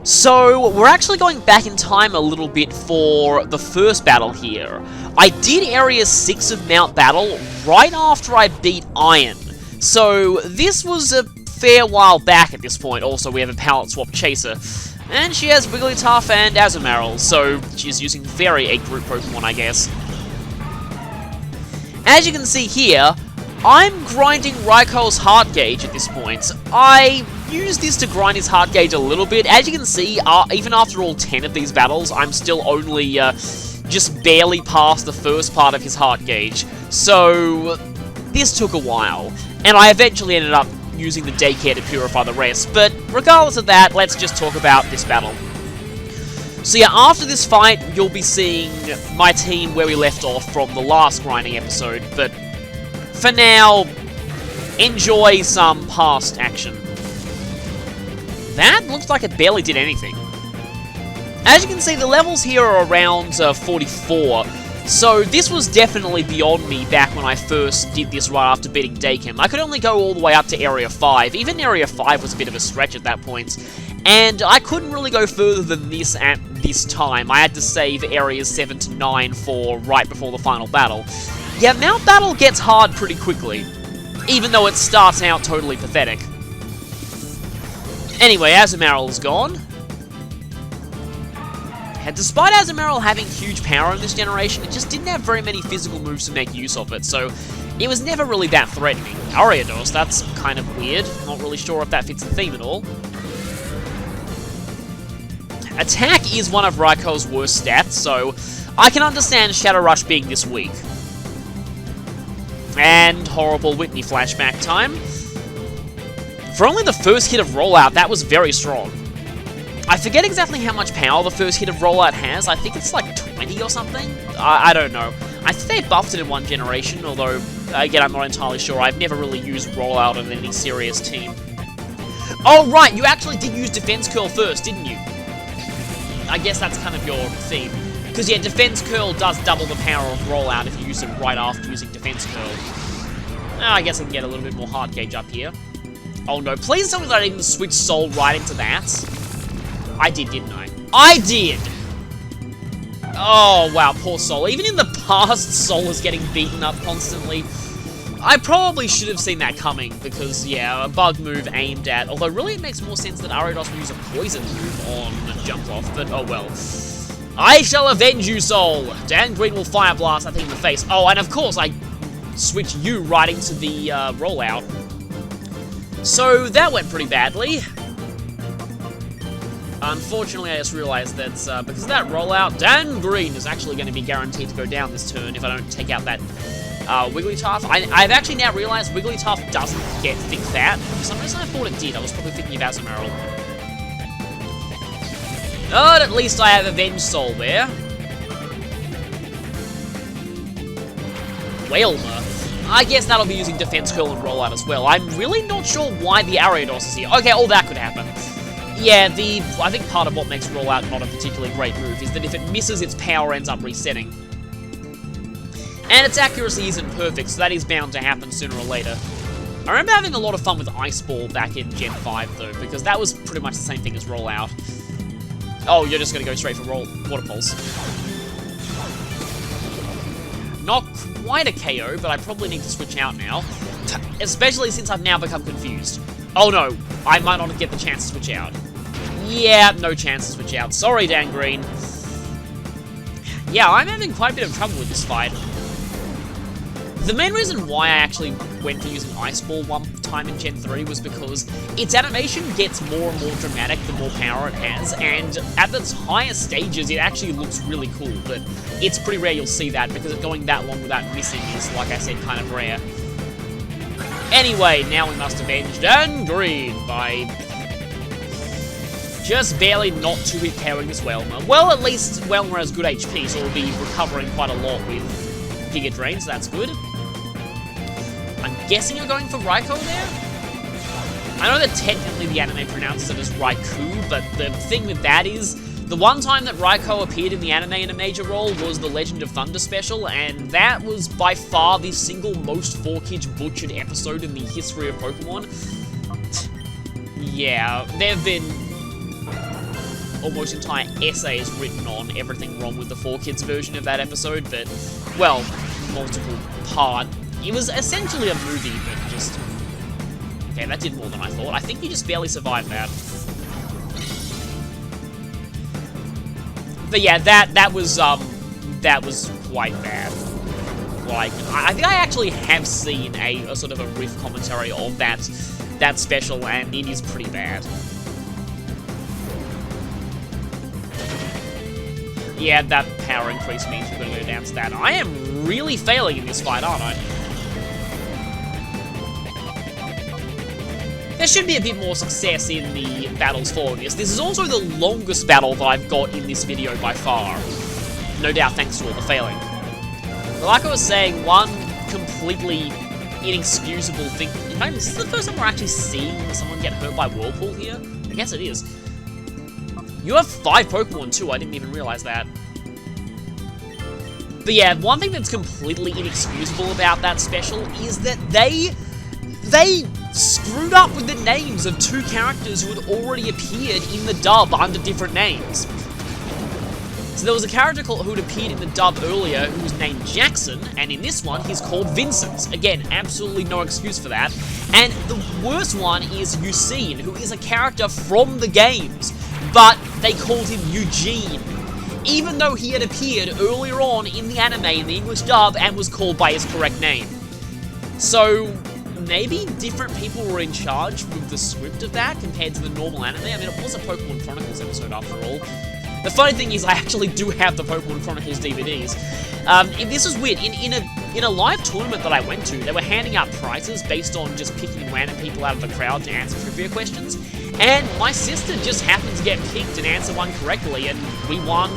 So, we're actually going back in time a little bit for the first battle here. I did Area 6 of Mount Battle right after I beat Iron. So, this was a fair while back at this point. Also, we have a palette swap chaser. And she has Wigglytuff and Azumarill, so she's using very 8-group Pokemon, I guess. As you can see here, I'm grinding Raikou heart gauge at this point. I used this to grind his heart gauge a little bit. As you can see, even after all 10 of these battles, I'm still only just barely past the first part of his heart gauge. So, this took a while. And I eventually ended up using the daycare to purify the rest. But regardless of that, let's just talk about this battle. So yeah, after this fight, you'll be seeing my team where we left off from the last grinding episode. But for now, enjoy some past action. That looks like it barely did anything. As you can see, the levels here are around 44, so this was definitely beyond me back when I first did this right after beating Dakem. I could only go all the way up to Area 5. Even Area 5 was a bit of a stretch at that point, and I couldn't really go further than this at this time. I had to save Areas 7 to 9 for right before the final battle. Yeah, Mount Battle gets hard pretty quickly, even though it starts out totally pathetic. Anyway, Azumarill is gone. And despite Azumarill having huge power in this generation, it just didn't have very many physical moves to make use of it, so it was never really that threatening. Ariados, that's kind of weird. I'm not really sure if that fits the theme at all. Attack is one of Raikou's worst stats, so I can understand Shadow Rush being this weak. And horrible Whitney flashback time. For only the first hit of Rollout, that was very strong. I forget exactly how much power the first hit of Rollout has. I think it's like 20 or something? I don't know. I think they buffed it in one generation, although, again, I'm not entirely sure. I've never really used Rollout on any serious team. Oh, right! You actually did use Defense Curl first, didn't you? I guess that's kind of your theme. Because, yeah, Defense Curl does double the power of Rollout if you use it right after using Defense Curl. I guess I can get a little bit more heart gauge up here. Oh no, please tell me that I didn't switch Soul right into that. I did, didn't I? I did! Oh, wow, poor Soul. Even in the past, Soul is getting beaten up constantly. I probably should have seen that coming, because, yeah, a bug move aimed at... Although, really, it makes more sense that Ariados will use a poison move on Jumpluff, but oh well. I shall avenge you, Soul! Dan Green will Fire Blast that thing in the face. Oh, and of course, I switched you right into the rollout. So, that went pretty badly. Unfortunately, I just realized that because of that rollout, Dan Green is actually going to be guaranteed to go down this turn if I don't take out that Wigglytuff. I've actually now realized Wigglytuff doesn't get Thick Fat. For some reason I thought it did. I was probably thinking of Azumarill. But at least I have Avenged Soul there. Whalmer. I guess that'll be using Defense Curl and Rollout as well. I'm really not sure why the Ariados is here. Okay, all that could happen. Yeah, I think part of what makes Rollout not a particularly great move is that if it misses, its power ends up resetting. And its accuracy isn't perfect, so that is bound to happen sooner or later. I remember having a lot of fun with Ice Ball back in Gen 5, though, because that was pretty much the same thing as Rollout. Oh, you're just going to go straight for Water Pulse. Not quite a KO, but I probably need to switch out now. Especially since I've now become confused. Oh no, I might not get the chance to switch out. Yeah, no chance to switch out. Sorry, Dan Green. Yeah, I'm having quite a bit of trouble with this fight. The main reason why I actually went for using Ice Ball one time in Gen 3 was because its animation gets more and more dramatic the more power it has, and at its highest stages it actually looks really cool, but it's pretty rare you'll see that because going that long without missing is, like I said, kind of rare. Anyway, now we must avenge Dan Green by just barely not 2-hit KOing this Whalmer. Well, at least Whalmer has good HP, so we'll be recovering quite a lot with Giga Drain, so that's good. I'm guessing you're going for Raikou there? I know that technically the anime pronounces it as Raikou, but the thing with that is, the one time that Raikou appeared in the anime in a major role was the Legend of Thunder special, and that was by far the single most 4-Kids butchered episode in the history of Pokemon. Yeah, there have been almost entire essay is written on everything wrong with the 4Kids version of that episode, but, well, multiple part. It was essentially a movie, but just... Okay, that did more than I thought. I think you just barely survived that. But yeah, that was quite bad. Like, I think I actually have seen a sort of a riff commentary of that special, and it is pretty bad. Yeah, that power increase means we're gonna go down to that. I am really failing in this fight, aren't I? There should be a bit more success in the battles following this. This is also the longest battle that I've got in this video by far. No doubt thanks to all the failing. But like I was saying, one completely inexcusable thing... In fact, this is the first time we're actually seeing someone get hurt by Whirlpool here. I guess it is. You have 5 Pokemon too, I didn't even realize that. But yeah, one thing that's completely inexcusable about that special is that they screwed up with the names of 2 characters who had already appeared in the dub under different names. So there was a character who'd appeared in the dub earlier who was named Jackson, and in this one he's called Vincent. Again, absolutely no excuse for that. And the worst one is Eugene, who is a character from the games, but they called him Eugene, even though he had appeared earlier on in the anime in the English dub and was called by his correct name. So maybe different people were in charge with the script of that compared to the normal anime. I mean, it was a Pokemon Chronicles episode after all. The funny thing is, I actually do have the Pokemon Chronicles DVDs. This was weird. In a live tournament that I went to, they were handing out prizes based on just picking random people out of the crowd to answer trivia questions. And my sister just happened to get picked and answer one correctly, and we won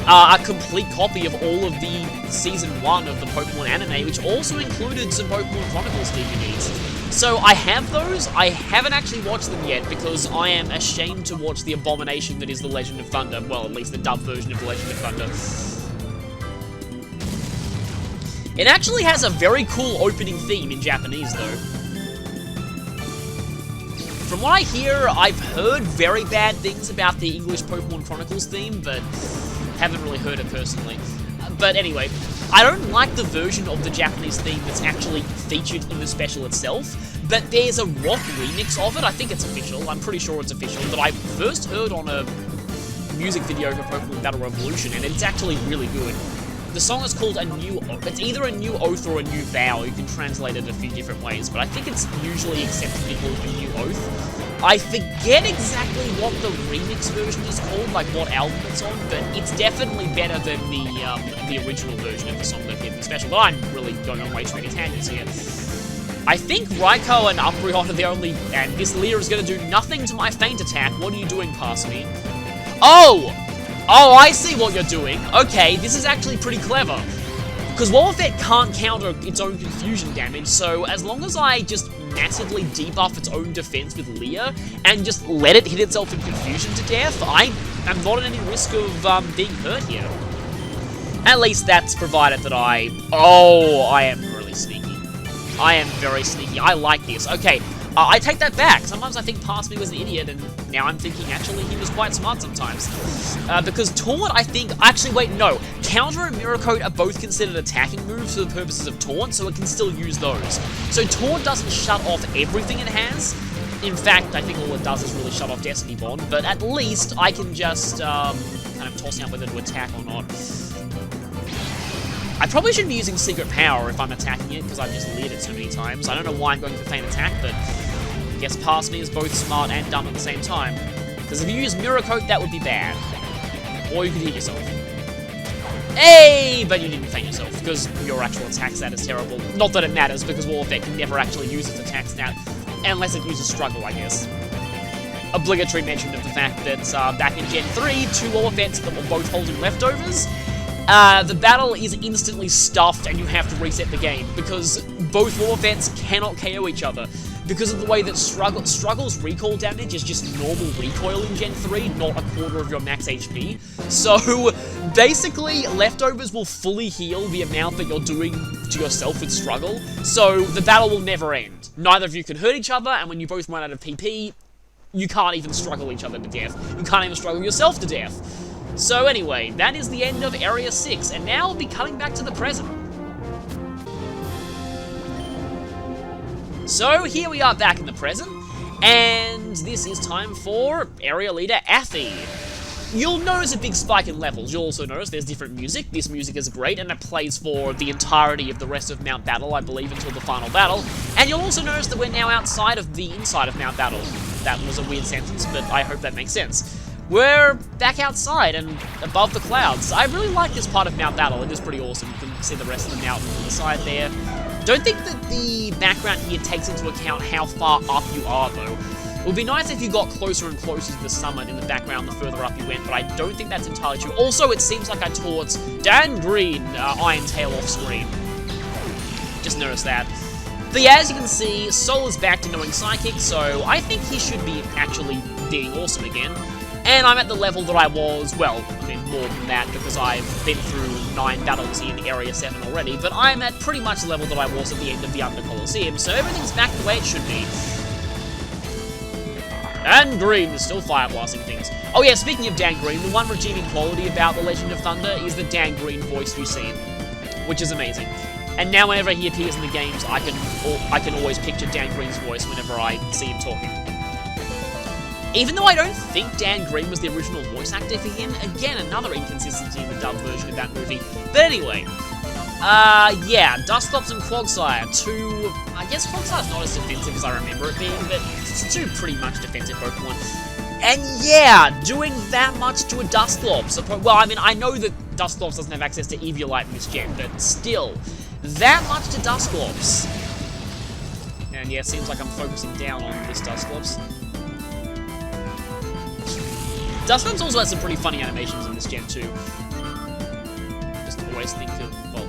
a complete copy of all of the Season 1 of the Pokemon anime, which also included some Pokemon Chronicles DVDs. So I have those. I haven't actually watched them yet because I am ashamed to watch the abomination that is The Legend of Thunder. Well, at least the dub version of The Legend of Thunder. It actually has a very cool opening theme in Japanese, though. From what I hear, I've heard very bad things about the English Pokemon Chronicles theme, but haven't really heard it personally. But anyway, I don't like the version of the Japanese theme that's actually featured in the special itself, but there's a rock remix of it. I think it's official. I'm pretty sure it's official, that I first heard on a music video for Pokemon Battle Revolution, and it's actually really good. The song is called it's either a new oath or a new vow. You can translate it a few different ways, but I think it's usually accepted to be called a new oath. I forget exactly what the remix version is called, like what album it's on, but it's definitely better than the original version of the song that appeared in the special. But I'm really going on way too many tangents here. I think Raikou and Umbreon are the only... And this Leer is going to do nothing to my feint attack. What are you doing past me? Oh! Oh, I see what you're doing. Okay, this is actually pretty clever. Because Wobbuffet can't counter its own confusion damage, so as long as I just massively debuff its own defense with Leer and just let it hit itself in confusion to death, I am not at any risk of being hurt here. At least that's provided that I am really sneaky. I am very sneaky. I like this. Okay, I take that back. Sometimes I think past me was an idiot, and now I'm thinking actually he was quite smart sometimes. Because Taunt, I think... Actually, wait, no. Counter and Mirror Coat are both considered attacking moves for the purposes of Taunt, so it can still use those. So Taunt doesn't shut off everything it has. In fact, I think all it does is really shut off Destiny Bond, but at least I can just kind of toss out whether to attack or not. I probably shouldn't be using Secret Power if I'm attacking it, because I've just leered it so many times. I don't know why I'm going for Feint Attack, but I guess past me is both smart and dumb at the same time. Because if you use Mirror Coat, that would be bad. Or you could hit yourself. Hey! But you didn't feint yourself, because your actual attack stat is terrible. Not that it matters, because Wobbuffet can never actually use its attack stat, unless it uses Struggle, I guess. Obligatory mention of the fact that back in Gen 3, 2 Wobbuffets that were both holding leftovers, the battle is instantly stuffed and you have to reset the game, because both Wobbuffets cannot KO each other. Because of the way that Struggle's recall damage is just normal recoil in Gen 3, not a quarter of your max HP. So, basically, leftovers will fully heal the amount that you're doing to yourself with Struggle, so the battle will never end. Neither of you can hurt each other, and when you both run out of PP, you can't even struggle each other to death. You can't even struggle yourself to death. So anyway, that is the end of Area 6, and now we'll be coming back to the present. So here we are back in the present, and this is time for Area Leader Athy. You'll notice a big spike in levels. You'll also notice there's different music. This music is great, and it plays for the entirety of the rest of Mount Battle, I believe, until the final battle. And you'll also notice that we're now outside of the inside of Mount Battle. That was a weird sentence, but I hope that makes sense. We're back outside and above the clouds. I really like this part of Mount Battle. It is pretty awesome. You can see the rest of the mountain on the side there. Don't think that the background here takes into account how far up you are, though. It would be nice if you got closer and closer to the summit in the background the further up you went, but I don't think that's entirely true. Also, it seems like I taught Dan Green Iron Tail off screen. Just noticed that. But yeah, as you can see, Sol is back to knowing Psychic, so I think he should be actually being awesome again. And I'm at the level that I was, well, I mean, more than that, because I've been through 9 battles in Area 7 already, but I'm at pretty much the level that I was at the end of the Under Colosseum, so everything's back the way it should be. Dan Green is still fire blasting things. Oh yeah, speaking of Dan Green, the one redeeming quality about The Legend of Thunder is the Dan Green voice you see, which is amazing. And now whenever he appears in the games, I can always picture Dan Green's voice whenever I see him talking. Even though I don't think Dan Green was the original voice actor for him, again, another inconsistency in the dubbed version of that movie. But anyway, yeah, Dusclops and Quagsire, two, I guess Quagsire's not as defensive as I remember it being, but it's two pretty much defensive Pokemon. And yeah, doing that much to a Dusclops, well, I mean, I know that Dusclops doesn't have access to Eviolite in this gen, but still, that much to Dusclops. And yeah, it seems like I'm focusing down on this Dusclops. Dusclops also has some pretty funny animations in this gen too. Just always think of, well...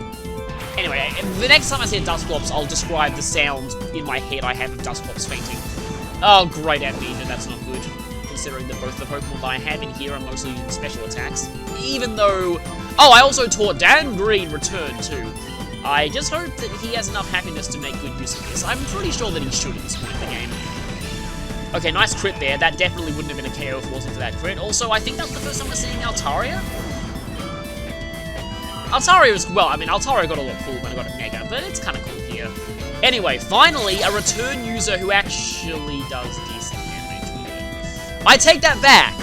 Anyway, the next time I see a Dusclops, I'll describe the sound in my head I have of Dusclops fainting. Oh, great amnesia, that's not good. Considering that both the Pokemon that I have in here are mostly using special attacks. Even though... Oh, I also taught Dan Green Return too. I just hope that he has enough happiness to make good use of this. I'm pretty sure that he should at this point in the game. Okay, nice crit there. That definitely wouldn't have been a KO if it wasn't for that crit. Also, I think that's the first time we're seeing Altaria. Altaria was, well, I mean, Altaria got a lot cool when I got a Mega, but it's kind of cool here. Anyway, finally, a return user who actually does decent damage. I take that back.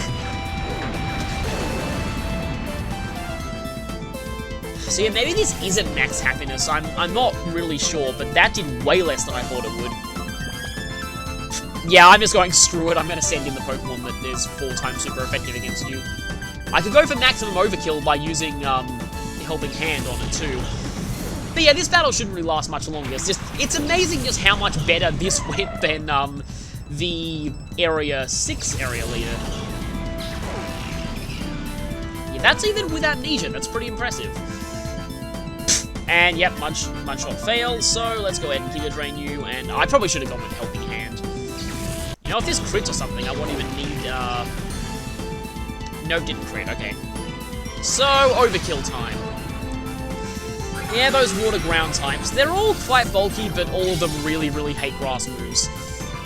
So yeah, maybe this isn't max happiness. I'm not really sure, but that did way less than I thought it would. Yeah, I'm just going, screw it, I'm going to send in the Pokemon that is 4 times super effective against you. I could go for maximum overkill by using Helping Hand on it too. But yeah, this battle shouldn't really last much longer. It's amazing just how much better this went than the Area 6 area leader. Yeah, that's even with amnesia, that's pretty impressive. And yep, Mudshot fails, so let's go ahead and Giga Drain you, and I probably should have gone with Helping Hand. You know, if this crits or something, I won't even need, No, didn't crit, okay. So, overkill time. Yeah, those water ground types, they're all quite bulky, but all of them really, really hate grass moves.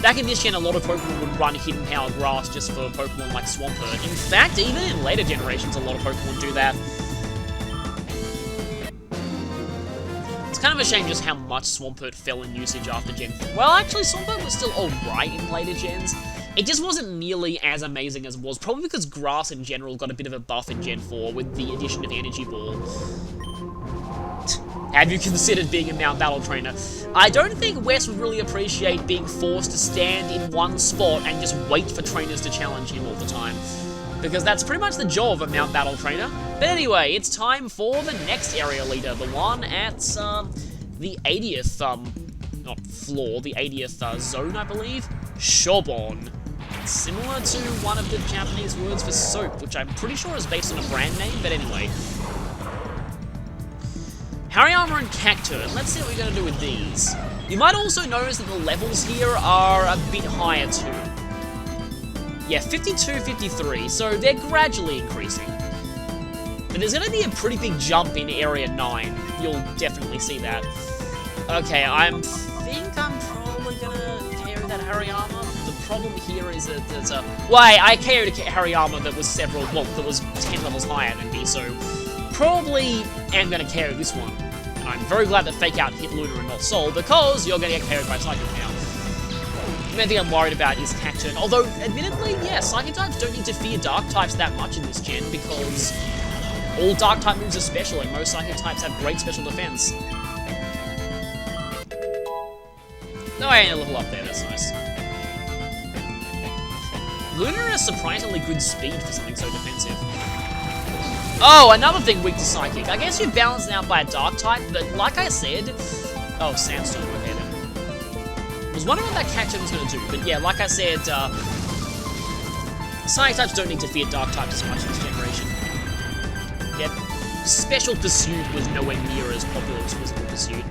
Back in this gen, a lot of Pokemon would run Hidden Power Grass just for Pokemon like Swampert. In fact, even in later generations, a lot of Pokemon do that. It's kind of a shame just how much Swampert fell in usage after Gen 4. Well, actually, Swampert was still alright in later gens. It just wasn't nearly as amazing as it was, probably because Grass in general got a bit of a buff in Gen 4 with the addition of Energy Ball. Have you considered being a Mount Battle trainer? I don't think Wes would really appreciate being forced to stand in one spot and just wait for trainers to challenge him all the time. Because that's pretty much the job of a Mount Battle trainer. But anyway, it's time for the next area leader, the one at the 80th, not floor, the 80th zone, I believe. Shobon. Similar to one of the Japanese words for soap, which I'm pretty sure is based on a brand name, but anyway. Hariyama and Cacturne. Let's see what we're going to do with these. You might also notice that the levels here are a bit higher too. Yeah, 52, 53, so they're gradually increasing. But there's going to be a pretty big jump in Area 9. You'll definitely see that. Okay, I think I'm probably going to carry that Hariyama. The problem here is that there's a... Well, I KO'd a Hariyama that was that was 10 levels higher than me, so probably am going to KO this one. And I'm very glad that Fake Out hit Luna and not Sol, because you're going to get KO'd by Psychic now. The main thing I'm worried about is Cacturne, although, admittedly, yeah, Psychic types don't need to fear Dark types that much in this gen, because all Dark type moves are special, and most Psychic types have great special defense. No, I ain't a level up there, that's nice. Luna has surprisingly good speed for something so defensive. Oh, another thing weak to Psychic. I guess you're balanced out by a Dark type, but like I said... Oh, Sandstorm, okay then. I was wondering what that Cacturne was going to do, but yeah, like I said, Psychic types don't need to fear Dark types as much in this generation. Yep. Special Pursuit was nowhere near as popular as Physical Pursuit.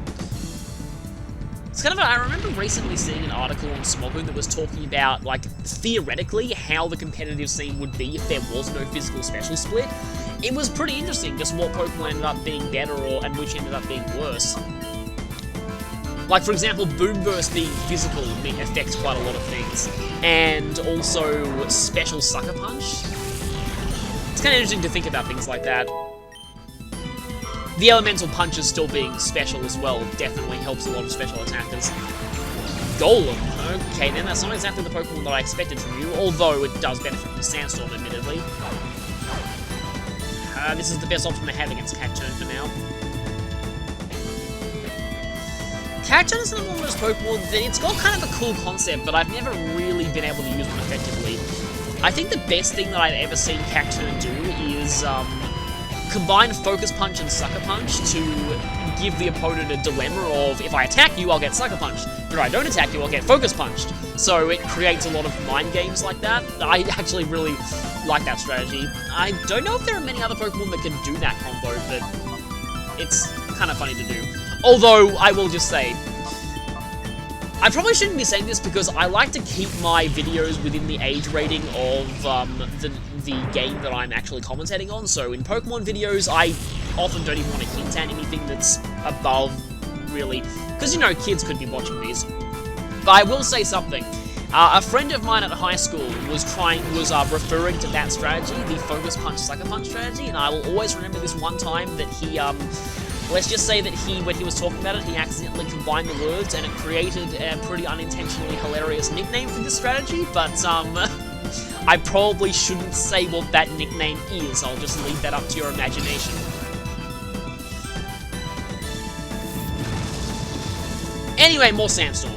It's kind of I remember recently seeing an article on Smogon that was talking about, like, theoretically, how the competitive scene would be if there was no physical special split. It was pretty interesting, just what Pokemon ended up being better and which ended up being worse. Like, for example, Boom Burst being physical affects quite a lot of things. And also, Special Sucker Punch. It's kind of interesting to think about things like that. The Elemental Punches still being special as well definitely helps a lot of special attackers. Golem. Okay, then that's not exactly the Pokemon that I expected from you, although it does benefit from Sandstorm, admittedly. This is the best option I have against Cacturne for now. Cacturne is another one of those Pokemon that it's got kind of a cool concept, but I've never really been able to use one effectively. I think the best thing that I've ever seen Cacturne do is combine Focus Punch and Sucker Punch to give the opponent a dilemma of, if I attack you, I'll get Sucker Punched, but if I don't attack you, I'll get Focus Punched. So it creates a lot of mind games like that. I actually really like that strategy. I don't know if there are many other Pokemon that can do that combo, but it's kind of funny to do. Although, I will just say, I probably shouldn't be saying this because I like to keep my videos within the age rating of the game that I'm actually commentating on. So in Pokemon videos, I often don't even want to hint at anything that's above, really, because, you know, kids could be watching these. But I will say something. A friend of mine at high school was referring to that strategy, the Focus Punch Sucker Punch strategy, and I will always remember this one time that he, let's just say that when he was talking about it, he accidentally combined the words, and it created a pretty unintentionally hilarious nickname for this strategy, but, I probably shouldn't say what that nickname is. I'll just leave that up to your imagination. Anyway, more Sandstorm.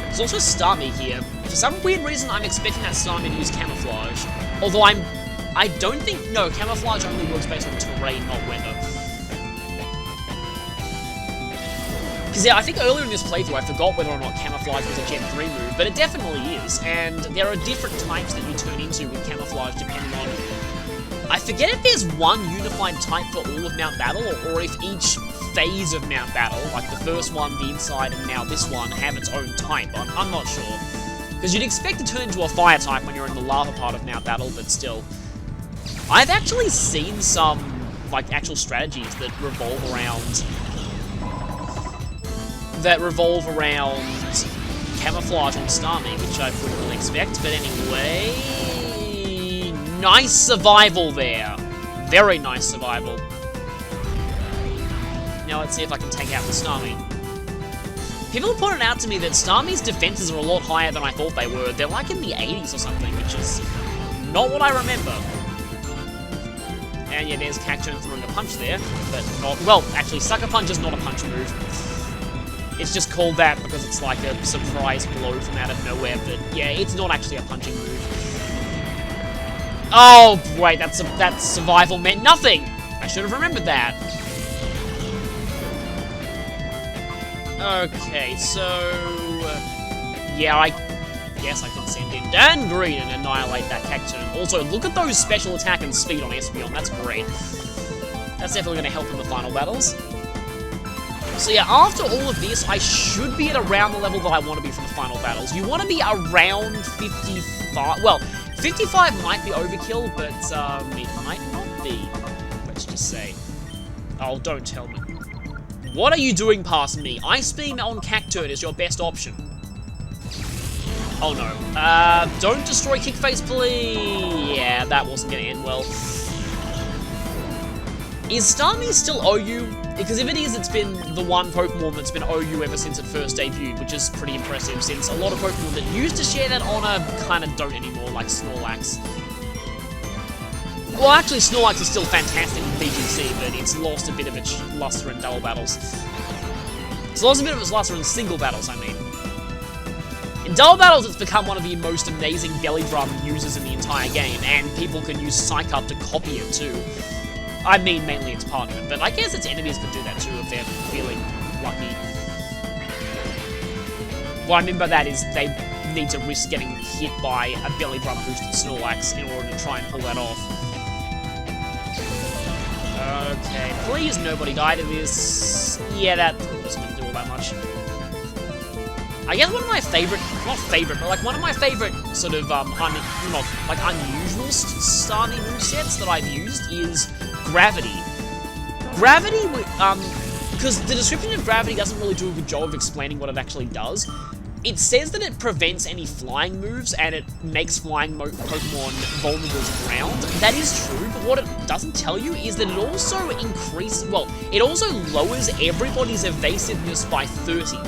There's also Starmie here. For some weird reason, I'm expecting that Starmie to use Camouflage. Although I don't think... No, Camouflage only works based on terrain, not weather. Because, yeah, I think earlier in this playthrough, I forgot whether or not Camouflage was a Gen 3 move, but it definitely is, and there are different types that you turn into with Camouflage depending on... I forget if there's one unified type for all of Mount Battle, or if each phase of Mount Battle, like the first one, the Inside, and now this one, have its own type. I'm not sure. Because you'd expect to turn into a Fire type when you're in the lava part of Mount Battle, but still. I've actually seen some, like, actual strategies that revolve around... Camouflage on Starmie, which I wouldn't really expect, but anyway... Nice survival there. Very nice survival. Now let's see if I can take out the Starmie. People have pointed out to me that Starmie's defenses are a lot higher than I thought they were. They're like in the 80s or something, which is not what I remember. And yeah, there's Cacturne throwing a punch there, but not... Well, actually, Sucker Punch is not a punch move. It's just called that because it's like a surprise blow from out of nowhere, but yeah, it's not actually a punching move. Oh, wait, that survival meant nothing! I should have remembered that. Okay, so... yeah, I guess I can send in Dangreen and annihilate that Cacturne. Also, look at those special attack and speed on Espeon, that's great. That's definitely going to help in the final battles. So yeah, after all of this, I should be at around the level that I want to be for the final battles. You want to be around 55... Well, 55 might be overkill, but it might not be. Let's just say. Oh, don't tell me. What are you doing past me? Ice Beam on Cacturne is your best option. Oh no. Don't destroy Kickface, please! Yeah, that wasn't gonna end well. Is Starmie still OU? Because if it is, it's been the one Pokemon that's been OU ever since it first debuted, which is pretty impressive, since a lot of Pokemon that used to share that honor kind of don't anymore, like Snorlax. Well, actually, Snorlax is still fantastic in VGC, but it's lost a bit of its luster in double battles. It's lost a bit of its luster in single battles, I mean. In double battles, it's become one of the most amazing belly drum users in the entire game, and people can use Psych Up to copy it too. I mean, mainly its partner, but I guess its enemies could do that too if they're feeling lucky. What I mean by that is they need to risk getting hit by a belly drum boosted Snorlax in order to try and pull that off. Okay, please nobody die to this. Yeah, that wasn't going to do all that much. I guess one of my favorite, not favorite, but like one of my favorite sort of, unusual Starmie movesets that I've used is Gravity. Gravity, because the description of Gravity doesn't really do a good job of explaining what it actually does. It says that it prevents any flying moves, and it makes flying Pokemon vulnerable to ground. That is true, but what it doesn't tell you is that it also it also lowers everybody's evasiveness by 30.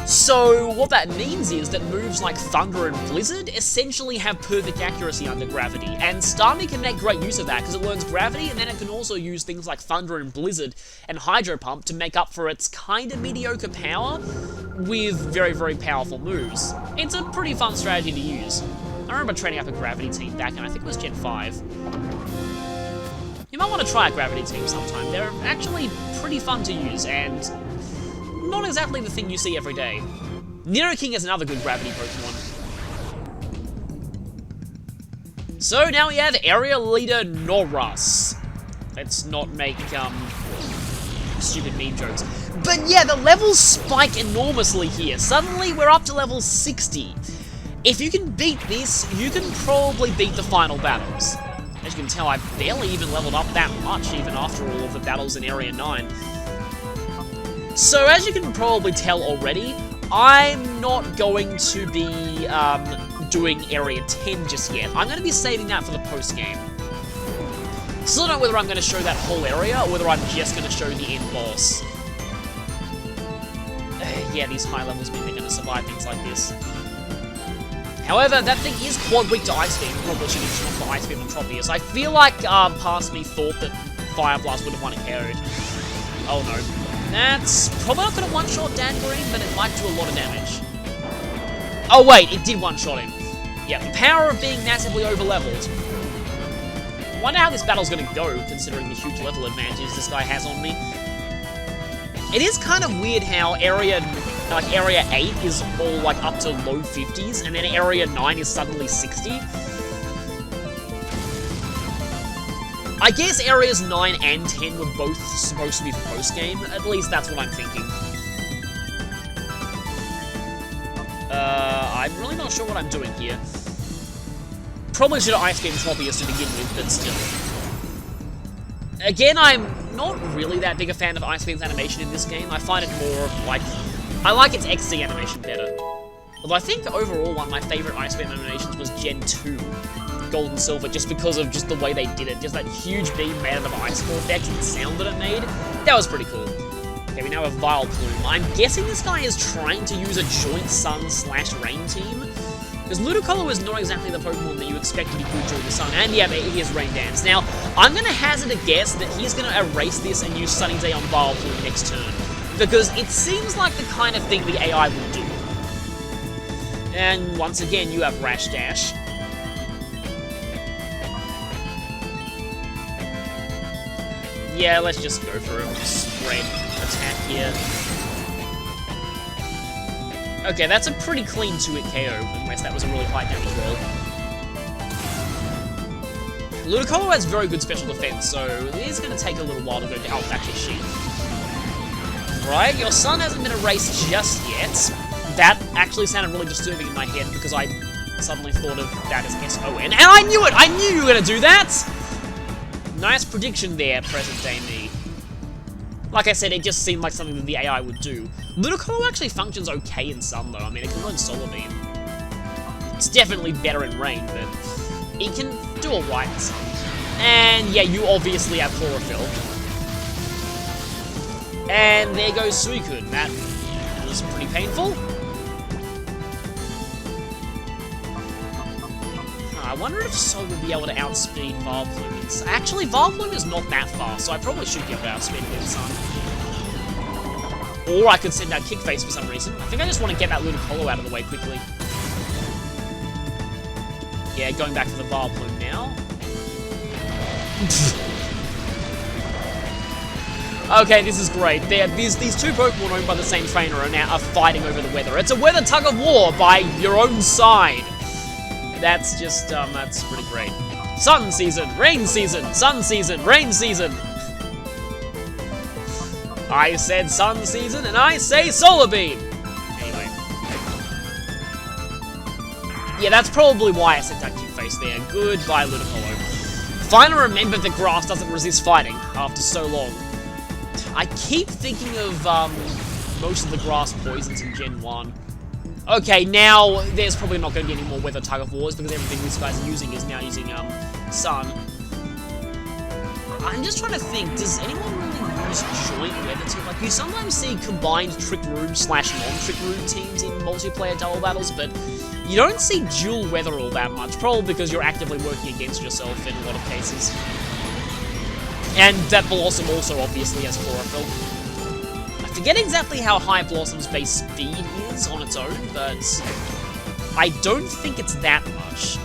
So, what that means is that moves like Thunder and Blizzard essentially have perfect accuracy under Gravity, and Starmie can make great use of that because it learns Gravity, and then it can also use things like Thunder and Blizzard and Hydro Pump to make up for its kind of mediocre power with very, very powerful moves. It's a pretty fun strategy to use. I remember training up a Gravity team back in, I think it was Gen 5. You might want to try a Gravity team sometime. They're actually pretty fun to use, and not exactly the thing you see every day. Nidoking is another good Gravity Pokemon. So now we have Area Leader Norus. Let's not make, stupid meme jokes. But yeah, the levels spike enormously here. Suddenly, we're up to level 60. If you can beat this, you can probably beat the final battles. As you can tell, I barely even leveled up that much, even after all of the battles in Area 9. So, as you can probably tell already, I'm not going to be doing Area 10 just yet. I'm going to be saving that for the post-game. Still don't know whether I'm going to show that whole area, or whether I'm just going to show the end boss. Yeah, these high levels mean they're going to survive things like this. However, that thing is quad weak to Ice Beam. Probably should have gone for Ice Beam on Tropius. I feel like past me thought that Fire Blast would have won a KO'd. Oh no. That's probably not going to one-shot Dangarine, but it might do a lot of damage. Oh wait, it did one-shot him. Yeah, the power of being massively over-leveled. I wonder how this battle's going to go, considering the huge level advantage this guy has on me. It is kind of weird how Area 8 is all like up to low 50s, and then Area 9 is suddenly 60. I guess Areas 9 and 10 were both supposed to be for post-game. At least that's what I'm thinking. I'm really not sure what I'm doing here. Probably should have Ice Beam Tropius to begin with, but still. Again, I'm not really that big a fan of Ice Beam's animation in this game. I find it more like... I like its XZ animation better. Although I think overall one of my favourite Ice Beam animations was Gen 2. Gold and Silver, just because of just the way they did it. Just that huge beam made out of ice core effect and the sound that it made. That was pretty cool. Okay, we now have Vileplume. I'm guessing this guy is trying to use a joint Sun/Rain team. Because Ludicolo is not exactly the Pokemon that you expect to be good during the Sun. And yeah, he has Rain Dance. Now, I'm going to hazard a guess that he's going to erase this and use Sunny Day on Vileplume next turn. Because it seems like the kind of thing the AI would do. And once again, you have Rash Dash. Yeah, let's just go for a spread attack here. Okay, that's a pretty clean 2-hit KO, unless that was a really high damage roll. Ludicolo has very good special defense, so it is going to take a little while to go down. Oh, actually, shit. Right, your Sun hasn't been erased just yet. That actually sounded really disturbing in my head, because I suddenly thought of that as S-O-N. And I knew it! I knew you were going to do that! Nice prediction there, present-day me. Like I said, it just seemed like something that the AI would do. Ludicolo actually functions okay in Sun, though. I mean, it can learn Solar Beam. It's definitely better in Rain, but it can do alright in Sun. And yeah, you obviously have Chlorophyll. And there goes Suicune. That was pretty painful. I wonder if Sol will be able to outspeed Vileplume. Actually, Vileplume is not that fast, so I probably should be able to outspeed it in Sun. Or I could send out Kick Face for some reason. I think I just want to get that Ludicolo out of the way quickly. Yeah, going back to the Vileplume now. Okay, this is great. These two Pokemon owned by the same trainer are fighting over the weather. It's a weather tug of war by your own side. That's just, that's pretty great. Sun season, rain season, sun season, rain season. I said sun season, and I say Solar Beam. Anyway. Yeah, that's probably why I sent that Kick Face there. Goodbye, Ludicolo. Finally remembered that grass doesn't resist fighting after so long. I keep thinking of, most of the grass poisons in Gen 1. Okay, now there's probably not going to be any more weather tug of wars because everything these guys are using is now using Sun. I'm just trying to think, does anyone really use joint weather team? Like, you sometimes see combined Trick Room / non-Trick Room teams in multiplayer double battles, but you don't see dual weather all that much, probably because you're actively working against yourself in a lot of cases. And that Blossom also obviously has Chlorophyll. I forget exactly how high Blossom's base speed is on its own, but I don't think it's that much.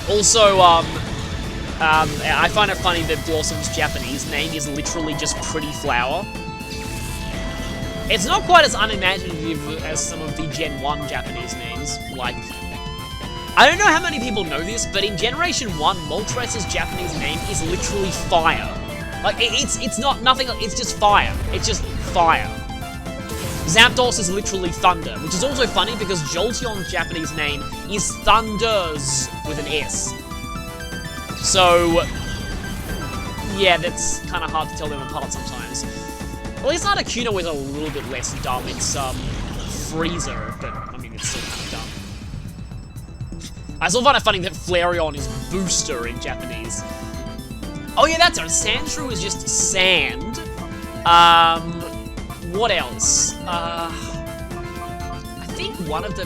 Also, I find it funny that Blossom's Japanese name is literally just Pretty Flower. It's not quite as unimaginative as some of the Gen 1 Japanese names, like... I don't know how many people know this, but in Generation 1, Moltres' Japanese name is literally Fire. Like, it's not nothing, it's just fire. It's just fire. Zapdos is literally Thunder, which is also funny because Jolteon's Japanese name is Thunders with an S. So, yeah, that's kind of hard to tell them apart sometimes. At least Articuno is a little bit less dumb. It's, Freezer, but, I mean, it's still kind of dumb. I still find it funny that Flareon is Booster in Japanese. Oh yeah, that's it. Sandshrew is just sand. What else? I think one of the...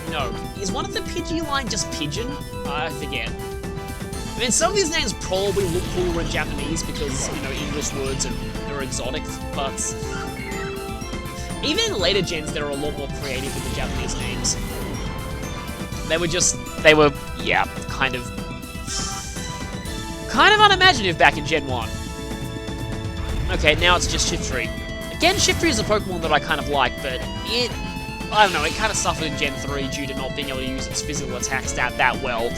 No. Is one of the Pidgey line just Pigeon? I forget. I mean, some of these names probably look cooler in Japanese because, you know, English words are exotic, but... Even in later gens, they're a lot more creative with the Japanese names. They were, yeah, kind of unimaginative back in Gen 1. Okay, now it's just Shiftry. Again, Shiftry is a Pokemon that I kind of like, but I don't know, it kind of suffered in Gen 3 due to not being able to use its physical attack stat that well.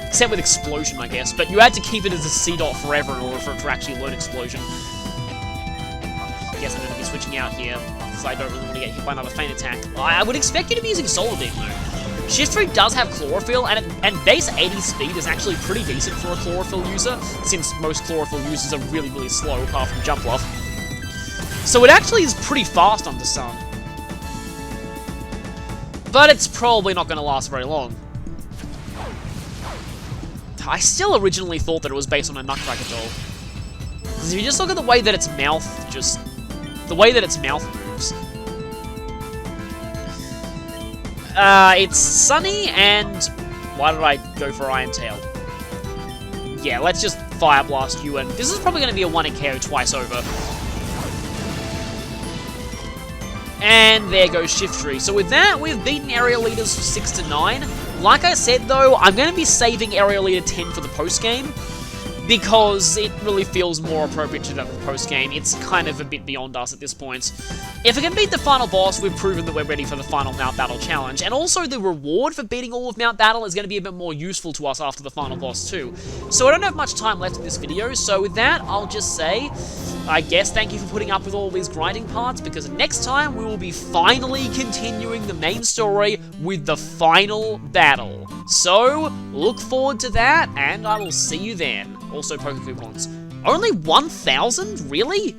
Except with Explosion, I guess, but you had to keep it as a C-Dot forever in order for it to actually learn Explosion. I guess I'm going to be switching out here, because I don't really want to get hit by another Feint Attack. I would expect you to be using Solar Beam, though. Shiftry does have Chlorophyll, and base 80 speed is actually pretty decent for a Chlorophyll user, since most Chlorophyll users are really, really slow, apart from Jumpluff. So it actually is pretty fast under Sun. But it's probably not going to last very long. I still originally thought that it was based on a Nutcracker doll. Because if you just look at the way that its mouth moves... it's Sunny, and why did I go for Iron Tail? Yeah, let's just Fire Blast you, and this is probably going to be a 1-hit KO twice over. And there goes Shiftry. So with that, we've beaten Area Leaders 6 to 9. Like I said, though, I'm going to be saving Area Leader 10 for the post-game, because it really feels more appropriate to that post-game. It's kind of a bit beyond us at this point. If we can beat the final boss, we've proven that we're ready for the final Mount Battle challenge, and also the reward for beating all of Mount Battle is going to be a bit more useful to us after the final boss too. So I don't have much time left in this video, so with that, I'll just say, I guess thank you for putting up with all these grinding parts, because next time we will be finally continuing the main story with the final battle. So, look forward to that, and I will see you then. Also, Poke Coupons. Only 1,000? Really?